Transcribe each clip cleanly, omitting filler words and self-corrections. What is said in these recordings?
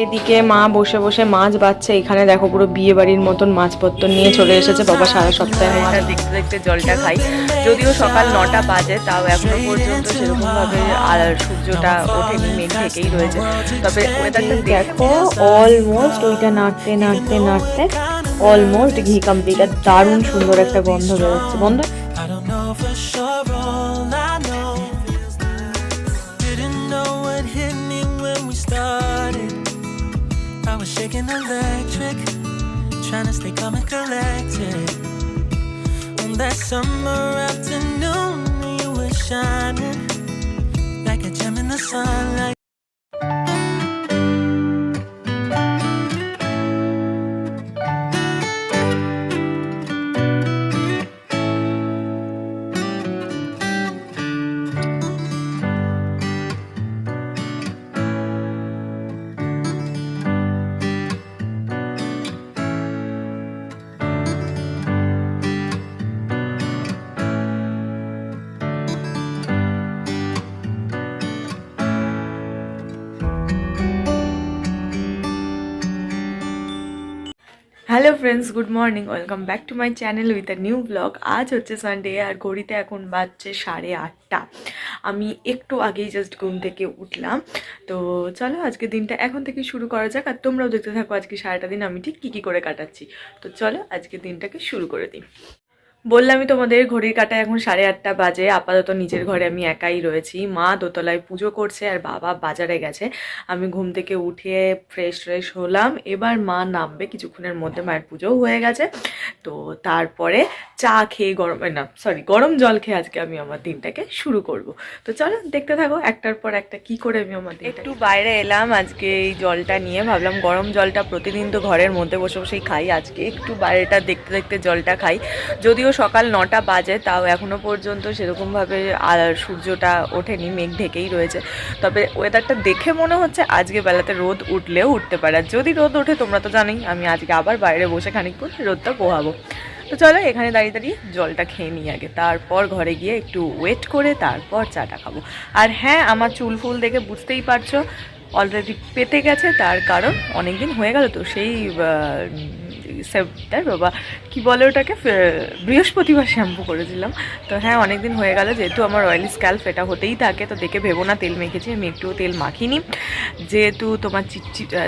এদিকে মা বসে বসে মাছ বাচ্ছে। এখানে দেখো পুরো বিয়ে বাড়ির মতন মাছপত্র নিয়ে চলে এসেছে। বাবা সারা সপ্তাহে এটা দেখতে দেখতে জলটা খাই। যদিও সকাল 9টা বাজে, তাও এখনো পর্যন্ত সেরকমভাবে আর সূর্যটা ওঠেনি, মেঘ ঢেকেই রয়েছে। তবে ওয়েদারটা দেখো অলমোস্ট ওইটা নাড়তে নাড়তে নাড়তে অলমোস্ট ঘি কমপ্লিট। আর দারুণ সুন্দর একটা গন্ধ বেরোচ্ছে। গন্ধ shaking electric, trying to stay calm and collected. On that summer afternoon, you were shining like a gem in the sunlight. Hello friends, good morning, welcome back to my channel with a new blog. আজ হচ্ছে Sunday আর ঘড়িতে এখন বাজছে 8:30। আমি একটু আগেই just ঘুম থেকে উঠলাম। তো চলো আজকে দিনটা এখন থেকে শুরু করা যাক, আর তোমরাও দেখতে থাকো আজকে সারাটা দিন আমি ঠিক কী করে কাটাচ্ছি। তো চলো আজকে দিনটাকে শুরু করে দিই। বললামই তোমাদের ঘড়ির কাঁটায় এখন 8:30 বাজে। আপাতত নিজের ঘরে আমি একাই রয়েছি। মা দোতলায় পুজো করছে আর বাবা বাজারে গেছে। আমি ঘুম থেকে উঠে ফ্রেশ হলাম। এবার মা নামবে কিছুক্ষণের মধ্যে, মায়ের পুজোও হয়ে গেছে। তো তারপরে চা খেয়ে গরম জল খেয়ে আজকে আমি আমার দিনটাকে শুরু করব। তো চলো দেখতে থাকো একটার পর একটা কি করে আমি আমার একটু বাইরে এলাম আজকে এই জলটা নিয়ে। ভাবলাম গরম জলটা প্রতিদিন তো ঘরের মধ্যে বসে বসেই খাই, আজকে একটু বাইরেটা দেখতে দেখতে জলটা খাই। যদিও সকাল 9টা বাজে, তাও এখনো পর্যন্ত সেরকমভাবে আর সূর্যটা ওঠেনি, মেঘ ঢেকেই রয়েছে। তবে ওয়েদারটা দেখে মনে হচ্ছে আজকে বেলাতে রোদ উঠলেও উঠতে পারে। আর যদি রোদ ওঠে তোমরা তো জানোই আমি আজকে আবার বাইরে বসে খানিকক্ষণ রোদটা পোহাবো। তো চলো এখানে দাঁড়িয়ে দাঁড়িয়ে জলটা খেয়ে নিই আগে, তারপর ঘরে গিয়ে একটু ওয়েট করে তারপর চাটা খাবো। আর হ্যাঁ, আমার চুল ফুল দেখে বুঝতেই পারছো অলরেডি পেতে গেছে। তার কারণ অনেক দিন হয়ে গেল তো সেই বাবা কি বলে ওটাকে, বৃহস্পতিবার শ্যাম্পু করেছিলাম। তো হ্যাঁ, অনেক দিন হয়ে গেল, যেহেতু আমার অয়েলি স্ক্যাল্প এটা হতেই থাকে। তো দেখে ভেবো না তেল মেখেছি, আমি একটুও তেল মাখিনি, যেহেতু তোমার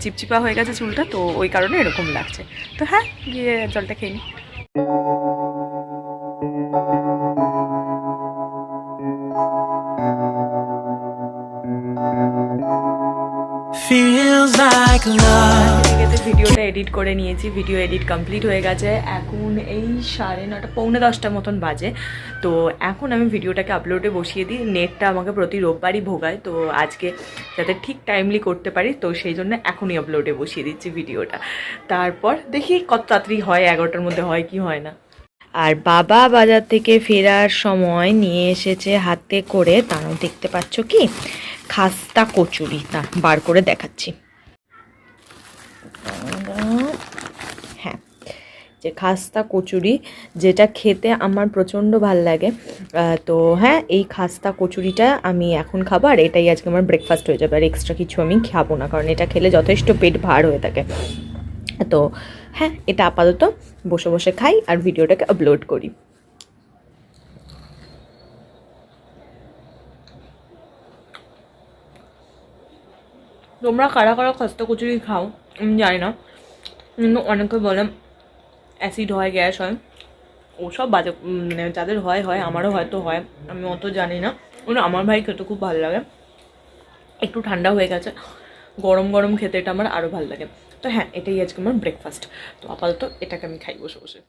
চিপচিপা হয়ে গেছে চুলটা, তো ওই কারণে এরকম লাগছে। তো হ্যাঁ, গিয়ে জলটা খেয়ে নিই। ভিডিওটা এডিট করে নিয়েছি, ভিডিও এডিট কমপ্লিট হয়ে গেছে। এখন এই 9:30 পৌনে 10টা মতন বাজে। তো এখন আমি ভিডিওটাকে আপলোডে বসিয়ে দিই। নেটটা আমাকে প্রতি রোববারই ভোগায়, তো আজকে যাতে ঠিক টাইমলি করতে পারি, তো সেই জন্য এখনই আপলোডে বসিয়ে দিচ্ছি ভিডিওটা। তারপর দেখি কত তাড়াতাড়ি হয়, 11টার মধ্যে হয় কি হয় না। আর বাবা বাজার থেকে ফেরার সময় নিয়ে এসেছে হাতে করে, তাও দেখতে পাচ্ছ কি, খাস্তা কচুরি। তা বার করে দেখাচ্ছি। হ্যাঁ, যে খাস্তা কচুরি, যেটা খেতে আমার প্রচণ্ড ভাল লাগে। তো হ্যাঁ, এই খাস্তা কচুরিটা আমি এখন খাবো, আর এটাই আজকে আমার ব্রেকফাস্ট হয়ে যাবে। আর এক্সট্রা কিছু আমি খাবো না, কারণ এটা খেলে যথেষ্ট পেট ভার হয়ে থাকে। তো হ্যাঁ, এটা আপাতত বসে বসে খাই আর ভিডিওটাকে আপলোড করি। তোমরা কারা কারা খাস্তা কচুরি খাও আমি জানি না, কিন্তু অনেকে বলে অ্যাসিড হয়, গ্যাস হয়, ওসব বাজে, মানে যাদের হয় হয়, আমারও হয়তো হয়, আমি অত জানি না। আমার ভাই খেতে খুব ভালো লাগে। একটু ঠান্ডা হয়ে গেছে, গরম গরম খেতে এটা আমার আরও ভালো লাগে। তো হ্যাঁ, এটাই আজকে আমার ব্রেকফাস্ট। তো আপাতত এটাকে আমি খাই বসে বসে।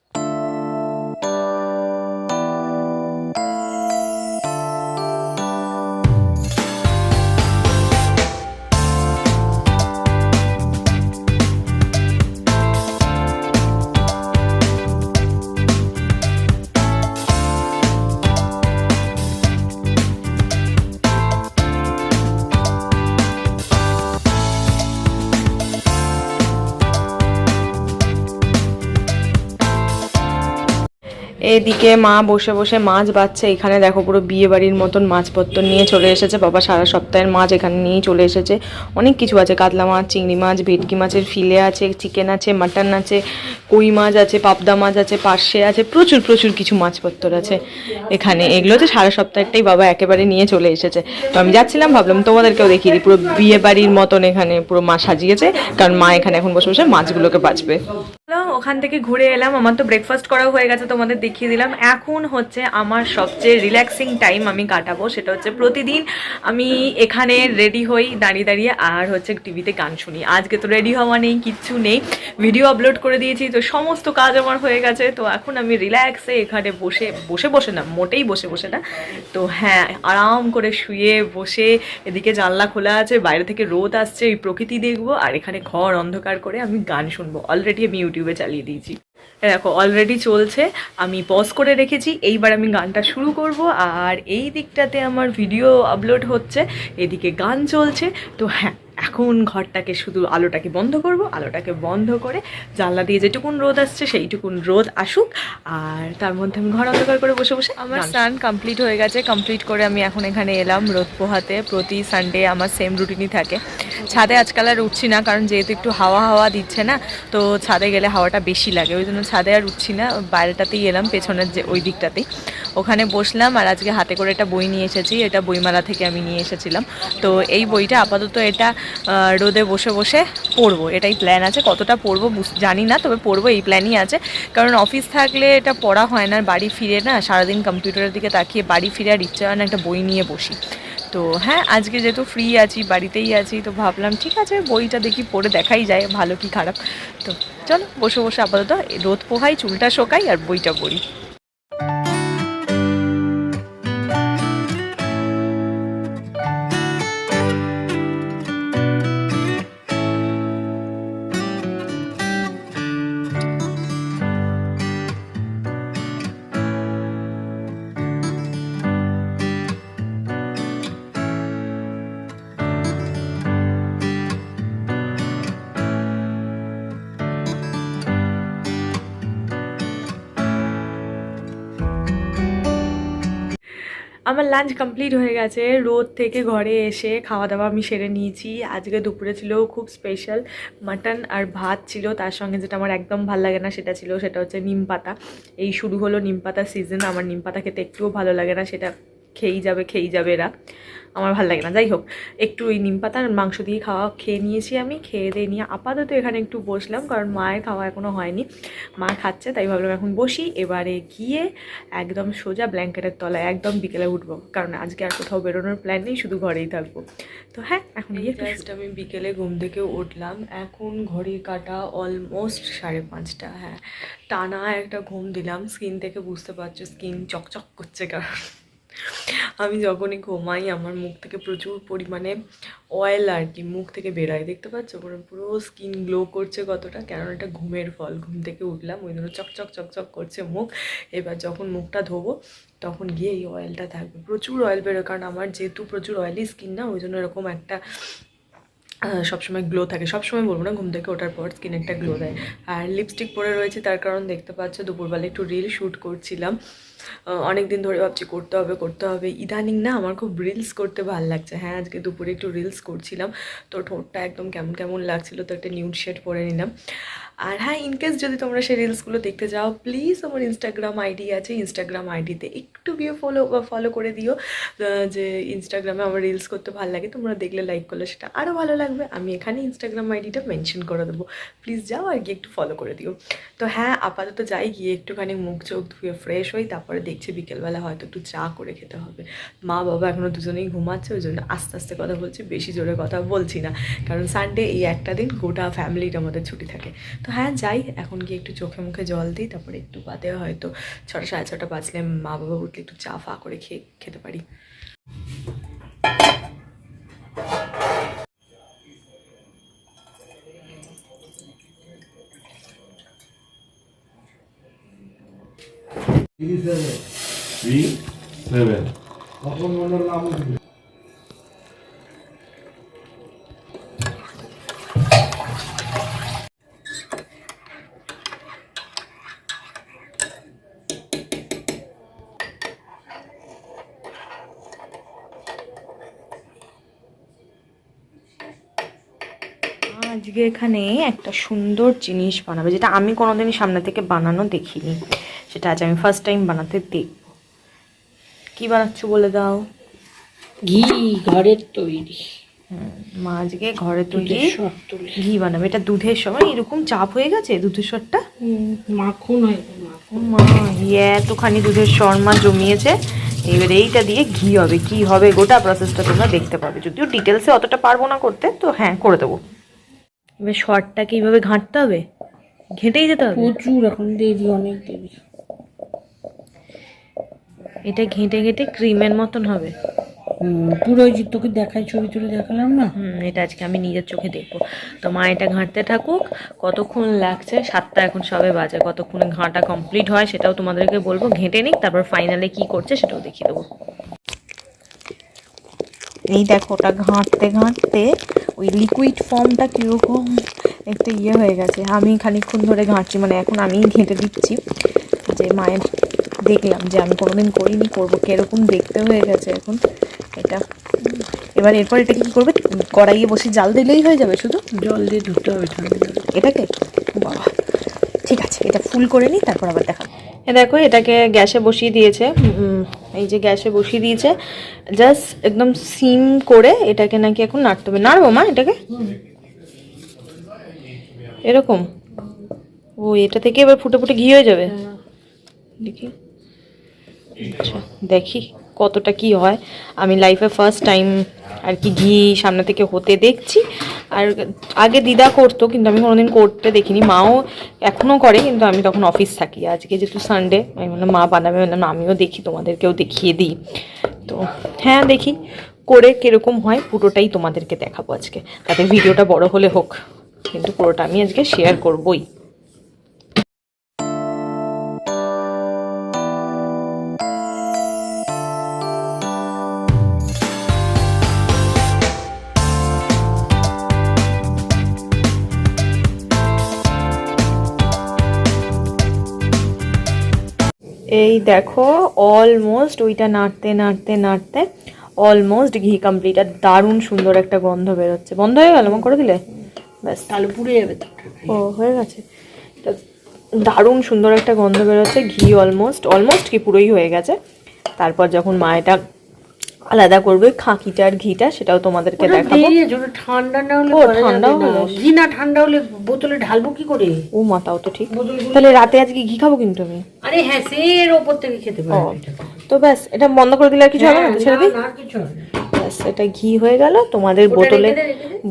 এদিকে মা বসে বসে মাছ বাচ্ছে। এখানে দেখো পুরো বিয়ে বাড়ির মতন মাছপত্র নিয়ে চলে এসেছে। বাবা সারা সপ্তাহের মাছ এখানে নিয়েই চলে এসেছে। অনেক কিছু আছে, কাতলা মাছ, চিংড়ি মাছ, ভেটকি মাছের ফিলে আছে, চিকেন আছে, মাটন আছে, কই মাছ আছে, পাবদা মাছ আছে, পার্শে আছে, প্রচুর প্রচুর কিছু মাছপত্র আছে এখানে। এগুলো তো সারা সপ্তাহটাই বাবা একেবারে নিয়ে চলে এসেছে। তো আমি যাচ্ছিলাম, ভাবলাম তোমাদেরকেও দেখিয়ে দিই। পুরো বিয়ে বাড়ির মতন এখানে পুরো মা সাজিয়েছে, কারণ মা এখানে এখন বসে বসে মাছগুলোকে বাছবে। ওখান থেকে ঘুরে এলাম, আমার তো ব্রেকফাস্ট করাও হয়ে গেছে, তোমাদের দেখিয়ে দিলাম। এখন হচ্ছে আমার সবচেয়ে রিল্যাক্সিং টাইম আমি কাটাবো, সেটা হচ্ছে প্রতিদিন আমি এখানে রেডি হই দাঁড়িয়ে দাঁড়িয়ে, আর হচ্ছে টিভিতে গান শুনি। আজকে তো রেডি হওয়া নেই, কিচ্ছু নেই, ভিডিও আপলোড করে দিয়েছি, তো সমস্ত কাজ আমার হয়ে গেছে। তো এখন আমি রিল্যাক্সে এখানে বসে বসে বসে না, মোটেই বসে বসে না, তো হ্যাঁ আরাম করে শুয়ে বসে, এদিকে জানলা খোলা আছে, বাইরে থেকে রোদ আসছে, এই প্রকৃতি দেখবো, আর এখানে ঘর অন্ধকার করে আমি গান শুনবো। অলরেডি আমি ইউটিউবে চালিয়ে দিয়েছি, দেখো অলরেডি চলছে, আমি পজ করে রেখেছি। এইবার আমি গানটা শুরু করব, আর এই দিকটাতে আমার ভিডিও আপলোড হচ্ছে, এদিকে গান চলছে। তো হ্যাঁ, এখন ঘরটাকে শুধু আলোটাকে বন্ধ করব, আলোটাকে বন্ধ করে জানলা দিয়ে যেটুকুন রোদ আসছে সেইটুকুন রোদ আসুক, আর তার মধ্যে আমি ঘর অন্ধকার করে বসে বসে। আমার স্নান কমপ্লিট হয়ে গেছে, কমপ্লিট করে আমি এখন এখানে এলাম রোদ পোহাতে। প্রতি সানডে আমার সেম রুটিনই থাকে। ছাদে আজকাল আর উঠছি না, কারণ যেহেতু একটু হাওয়া হাওয়া দিচ্ছে না, তো ছাদে গেলে হাওয়াটা বেশি লাগে, ওই জন্য ছাদে আর উঠছি না। বাইরেটাতেই এলাম, পেছনের যে ওই দিকটাতেই, ওখানে বসলাম। আর আজকে হাতে করে একটা বই নিয়ে এসেছি, এটা বইমেলা থেকে আমি নিয়ে এসেছিলাম। তো এই বইটা আপাতত এটা রোদে বসে বসে পড়বো, এটাই প্ল্যান আছে। কতটা পড়বো জানি না, তবে পড়বো এই প্ল্যানই আছে। কারণ অফিস থাকলে এটা পড়া হয় না, বাড়ি ফিরে না সারাদিন কম্পিউটারের দিকে তাকিয়ে বাড়ি ফিরে আর ইচ্ছা হয় না একটা বই নিয়ে বসি। তো হ্যাঁ, আজকে যেহেতু ফ্রি আছি, বাড়িতেই আছি, তো ভাবলাম ঠিক আছে বইটা দেখি পড়ে দেখাই যায় ভালো কি খারাপ। তো চলো বসে বসে আপাতত রোদ পোহাই, চুলটা শোকাই, আর বইটা পড়ি। আমার লাঞ্চ কমপ্লিট হয়ে গেছে। রোদ থেকে ঘরে এসে খাওয়া দাওয়া আমি সেরে নিয়েছি। আজকে দুপুরে ছিল খুব স্পেশাল মাটন আর ভাত ছিল, তার সঙ্গে যেটা আমার একদম ভালো লাগে না সেটা হচ্ছে নিম পাতা। এই শুরু হলো নিম পাতার সিজন, আমার নিম পাতা খেতে একটুও ভালো লাগে না, সেটা খেয়েই যাবে এরা, আমার ভালো লাগে না। যাই হোক, একটু ওই নিম পাতার মাংস দিয়ে খেয়ে নিয়েছি আমি। খেয়ে দিয়ে নিয়ে আপাতত এখানে একটু বসলাম, কারণ মায়ের খাওয়া এখনও হয়নি, মা খাচ্ছে, তাই ভাবলাম এখন বসি। এবারে গিয়ে একদম সোজা ব্ল্যাঙ্কেটের তলায় একদম বিকেলে উঠবো, কারণ আজকে আর কোথাও বেরোনোর প্ল্যান নেই, শুধু ঘরেই থাকবো। তো হ্যাঁ, এখন গিয়ে জাস্ট আমি বিকেলে ঘুম থেকে উঠলাম। এখন ঘড়ির কাঁটা অলমোস্ট 5:30। হ্যাঁ, টানা একটা ঘুম দিলাম। স্কিন থেকে বুঝতে পারছো স্কিন চকচক করছে, কারণ আমি যখনই ঘুমাই আমার মুখ থেকে প্রচুর পরিমাণে অয়েল আর কি মুখ থেকে বেরোয়, দেখতে পাচ্ছ পুরো স্কিন গ্লো করছে কতটা, কারণ এটা ঘুমের ফল। ঘুম থেকে উঠলাম ওই জন্য চকচক করছে মুখ। এবার যখন মুখটা ধোবো তখন গিয়ে এই অয়েলটা থাকবে, প্রচুর অয়েল বেরোয়, কারণ আমার যেহেতু প্রচুর অয়েলি স্কিন না, ওই জন্য এরকম একটা সবসময় গ্লো থাকে। সবসময় বলবো না, ঘুম থেকে ওঠার পর স্কিন একটা গ্লো দেয়। আর লিপস্টিক পরে রয়েছে, তার কারণ দেখতে পাচ্ছ দুপুরবেলা একটু রিল শ্যুট করছিলাম। অনেক দিন ধরে ভাবছি করতে হবে। ইদানিং না আমার খুব রিলস করতে ভালো লাগছে। হ্যাঁ, আজকে দুপুরে একটু রিলস করছিলাম, তো ঠোঁটটা একদম কেমন লাগছিলো, তো একটা নিউড শেড পরে নিলাম। আর হ্যাঁ, ইনকেস যদি তোমরা সেই রিলসগুলো দেখতে চাও, প্লিজ আমার ইনস্টাগ্রাম আইডি আছে, ইনস্টাগ্রাম আইডিতে একটু গিয়ে ফলো করে দিও। যে ইনস্টাগ্রামে আমার রিলস করতে ভালো লাগে, তোমরা দেখলে লাইক করলে সেটা আরও ভালো লাগবে। আমি এখানে ইনস্টাগ্রাম আইডিটা মেনশন করে দেবো, প্লিজ যাও আর গিয়ে একটু ফলো করে দিও। তো হ্যাঁ, আপাতত যাই, গিয়ে একটুখানি মুখ চোখ ধুয়ে ফ্রেশ হই, তারপরে দেখছি বিকেলবেলা হয়তো একটু চা করে খেতে হবে। মা বাবা এখনও দুজনেই ঘুমাচ্ছে, ওই জন্য আস্তে আস্তে কথা বলছি, বেশি জোরে কথা বলছি না, কারণ সানডে এই একটা দিন গোটা ফ্যামিলির আমাদের ছুটি থাকে। তো হ্যাঁ, যাই এখন গিয়ে একটু চোখে মুখে জল দিই, তারপরে একটু বাদে হয়তো 6টা 6:30 বাজলে মা বাবা উঠলে একটু চা ফা করে খেতে পারি। আজকে এখানে একটা সুন্দর জিনিস বানাবে, যেটা আমি কোনোদিনই সামনে থেকে বানানো দেখিনি। সেটা আজ আমি ফার্স্ট টাইম বানাতে দেখব। কি বানাচ্ছ বলে দাও। ঘি ঘরের তৈরি। মা আজকে ঘরে তৈরি সর তুলে ঘি বানাবে। এটা দুধের সময় এরকম চাপ হয়ে গেছে দুধের সরটা। মাখন হয় মাখন। মা এতখানি দুধের সর মা জমিয়েছে। এবার এইটা দিয়ে ঘি হবে। কি হবে গোটা প্রসেসটা তোমরা দেখতে পাবে, যদিও ডিটেলসে অতটা পারবো না করতে, তো হ্যাঁ করে দেবো। এবার সরটাকে এইভাবে ঘাঁটতে হবে, ঘেঁটেই যেতে হবে। প্রচুর এখন দেরি, অনেক দেরি। এটা ঘেঁটে ঘেঁটে ক্রিমের মতন হবে। পুরো ওই যে তোকে দেখাই, ছবি তুলে দেখালাম না। এটা আজকে আমি নিজের চোখে দেখবো। তো মা এটা ঘাঁটতে থাকুক। কতক্ষণ লাগছে, 7টা এখন সবে বাজে, কতক্ষণে ঘাঁটা কমপ্লিট হয় সেটাও তোমাদেরকে বলবো। ঘেঁটে নিক, তারপর ফাইনালে কি করছে সেটাও দেখিয়ে দেবো। এই দেখো, ওটা ঘাঁটতে ঘাঁটতে ওই লিকুইড ফর্মটা কীরকম একটা হয়ে গেছে। আমি খানিকক্ষণ ধরে ঘাঁটছি, মানে এখন আমি ঘেঁটে দিচ্ছি। যে মায়ের দেখলাম যে আমি কোনোদিন করিনি, করবো, কীরকম দেখতে হয়ে গেছে এখন এটা। এবার এরপর এটাকে কী করবে, কড়াইয়ে বসে জাল দিলেই হয়ে যাবে শুধু? জল দিয়ে ধুতে হবে ঠান্ডা জল। এটাকে বাবা, ঠিক আছে, এটা ফুল করে নিই, তারপর আবার দেখাবো। দেখো, এটাকে গ্যাসে বসিয়ে দিয়েছে। এই যে গ্যাসে বসিয়ে দিয়েছে, জাস্ট একদম সিম করে এটাকে নাকি এখন নাড়তে হবে। নাড়বো মা এটাকে এরকম? ও, এটা থেকে এবার ফুটে ফুটে ঘি হয়ে যাবে। দেখি, আচ্ছা দেখি কতটা কি হয়। আমি লাইফে ফার্স্ট টাইম আর কি ঘি সামনে থেকে হতে দেখছি। আর আগে দিদা করতো, কিন্তু আমি কোনোদিন করতে দেখিনি। মাও এখনও করে, কিন্তু আমি তখন অফিস থাকি। আজকে যেহেতু সানডে, আমি বললাম মা বানাবে, বললাম আমিও দেখি, তোমাদেরকেও দেখিয়ে দিই। তো হ্যাঁ, দেখি করে কীরকম হয় পুরোটাই তোমাদেরকে দেখাবো আজকে। তাতে ভিডিওটা বড় হলে হোক, কিন্তু পুরোটা আমি আজকে শেয়ার করবোই। এই দেখো, অলমোস্ট ওইটা নাড়তে নাড়তে নাড়তে অলমোস্ট ঘি কমপ্লিট। আর দারুণ সুন্দর একটা গন্ধ বেরোচ্ছে। বন্ধ হয়ে গেল মা করে দিলে? ব্যাস, তাহলে পুড়ে যাবে তো। ও হয়ে গেছে। তো দারুণ সুন্দর একটা গন্ধ বেরোচ্ছে। ঘি অলমোস্ট কি পুরোই হয়ে গেছে। তারপর যখন মা এটা আলাদা করবে খাঁকিটা আর ঘিটা, সেটাও তোমাদেরকে দেখাবো। ঠান্ডা না হলে, ও ঠান্ডা হলে ঘি না, ঠান্ডা হলে বোতলে ঢালবো কি করে? ও মাতাও তো ঠিক। তাহলে রাতে আজকে ঘি খাবো কিন্তু আমি। আরে হ্যাঁ, সের ওপর থেকে খেতে পারবে। তো ব্যাস, এটা বন্ধ করে দিলে আর কিছু হবে না তো? ছেড়ে দিই। না, কিছু হবে না। ব্যাস, এটা ঘি হয়ে গেল। তোমাদের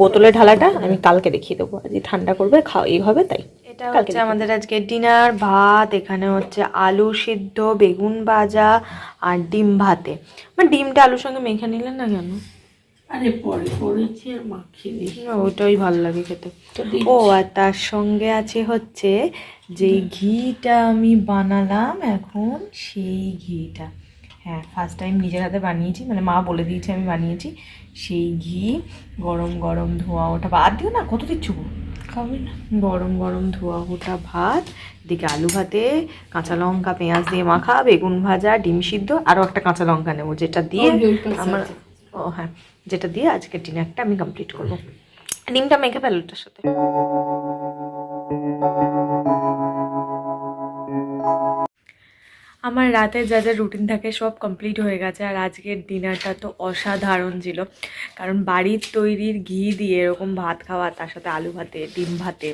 বোতলে ঢালাটা আমি কালকে দেখিয়ে দেবো। আজকে ঠান্ডা করবে, এই হবে। তাই এটা হচ্ছে আমাদের আজকে ডিনার। ভাত, এখানে হচ্ছে আলু সিদ্ধ, বেগুন ভাজা আর ডিম ভাতে। মানে ডিমটা আলুর সঙ্গে মেখে নিলেন না কেন? আরে পরে করেছি আর মাখিয়ে দিই, ওইটাই ভালো লাগে খেতে। ও, আর তার সঙ্গে আছে হচ্ছে যে ঘিটা আমি বানালাম এখন, সেই ঘিটা। হ্যাঁ, ফার্স্ট টাইম নিজের হাতে বানিয়েছি, মানে মা বলে দিয়েছে আমি বানিয়েছি। সেই ঘি, গরম গরম ধোয়া ওঠা, বাদ দিও না, কত দিচ্ছ খাবে না। গরম গরম ধোয়া ওঠা ভাত, এদিকে আলু ভাতে কাঁচা লঙ্কা পেঁয়াজ দিয়ে মাখা, বেগুন ভাজা, ডিম সিদ্ধ, আরও একটা কাঁচা লঙ্কা নেবো, যেটা দিয়ে আমার, ও হ্যাঁ, যেটা দিয়ে আজকের ডিনারটা আমি কমপ্লিট করবো। ডিমটা মেখে ফেলো ওটার সাথে। আমার রাতে যা যা রুটিন থাকে সব কমপ্লিট হয়ে গেছে। আর আজকের ডিনারটা তো অসাধারণ ছিল, কারণ বাড়ির তৈরির ঘি দিয়ে এরকম ভাত খাওয়া, তার সাথে আলু ভাতে, ডিম ভাতে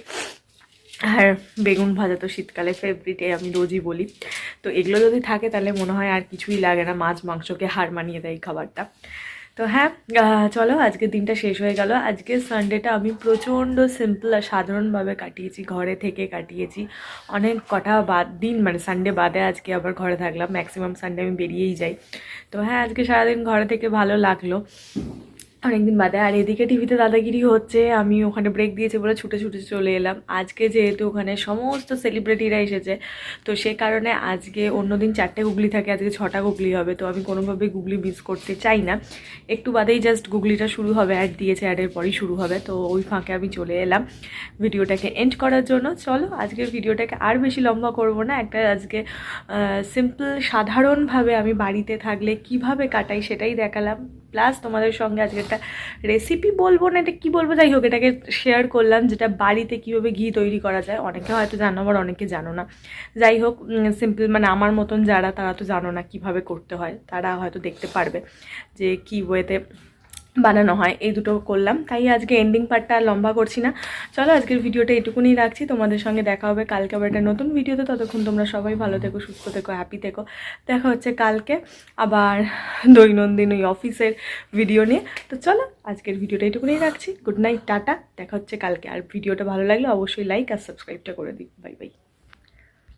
আর বেগুন ভাজা তো শীতকালে ফেভারিটে, আমি রোজই বলি। তো এগুলো যদি থাকে তাহলে মনে হয় আর কিছুই লাগে না, মাছ মাংসকে হার মানিয়ে দেয় খাবারটা। তো হ্যাঁ, চলো আজকের দিনটা শেষ হয়ে গেল। আজকে সানডেটা আমি প্রচণ্ড সিম্পল আর সাধারণভাবে কাটিয়েছি, ঘরে থেকে কাটিয়েছি। অনেক কটা দিন, মানে সানডে বাদে আজকে আবার ঘরে থাকলাম। ম্যাক্সিমাম সানডে আমি বেরিয়েই যাই। তো হ্যাঁ, আজকে সারাদিন ঘরে থেকে ভালো লাগলো, অনেকদিন বাদে। আর এদিকে টিভিতে দাদাগিরি হচ্ছে, আমি ওখানে ব্রেক দিয়েছে বলে ছুটে ছুটে চলে এলাম। আজকে যেহেতু ওখানে সমস্ত সেলিব্রিটিরা এসেছে, তো সে কারণে আজকে অন্যদিন 4টে গুগলি থাকে, আজকে 6টা গুগলি হবে। তো আমি কোনোভাবেই গুগলি মিস করতে চাই না। একটু বাদেই জাস্ট গুগলিটা শুরু হবে, অ্যাড দিয়েছে, অ্যাডের পরই শুরু হবে। তো ওই ফাঁকে আমি চলে এলাম ভিডিওটাকে এন্ড করার জন্য। চলো আজকের ভিডিওটাকে আর বেশি লম্বা করব না। একটা আজকে সিম্পল সাধারণভাবে আমি বাড়িতে থাকলে কিভাবে কাটাই সেটাই দেখালাম। প্লাস তোমাদের সঙ্গে আজকে একটা রেসিপি বলবো না, এটা কী বলবো, যাই হোক এটাকে শেয়ার করলাম, যেটা বাড়িতে কীভাবে ঘি তৈরি করা যায়। অনেকে হয়তো জানো, আবার অনেকে জানো না। যাই হোক সিম্পল, মানে আমার মতন যারা, তারা তো জানো না কীভাবে করতে হয়, তারা হয়তো দেখতে পারবে যে কী ওয়েতে বানানো হয়। এই দুটো করলাম, তাই আজকে এন্ডিং পার্টটা আর লম্বা করছি না। চলো আজকের ভিডিওটা এটুকুনি রাখছি, তোমাদের সঙ্গে দেখা হবে কালকে আবার একটা নতুন ভিডিওতে। ততক্ষণ তোমরা সবাই ভালো থেকো, সুস্থ থেকো, হ্যাপি থেকো। দেখা হচ্ছে কালকে আবার দৈনন্দিন ওই অফিসের ভিডিও নিয়ে। তো চলো আজকের ভিডিওটা এটুকুনি রাখছি। গুড নাইট, টাটা, দেখা হচ্ছে কালকে। আর ভিডিওটা ভালো লাগলে অবশ্যই লাইক আর সাবস্ক্রাইবটা করে দিই। Bye bye.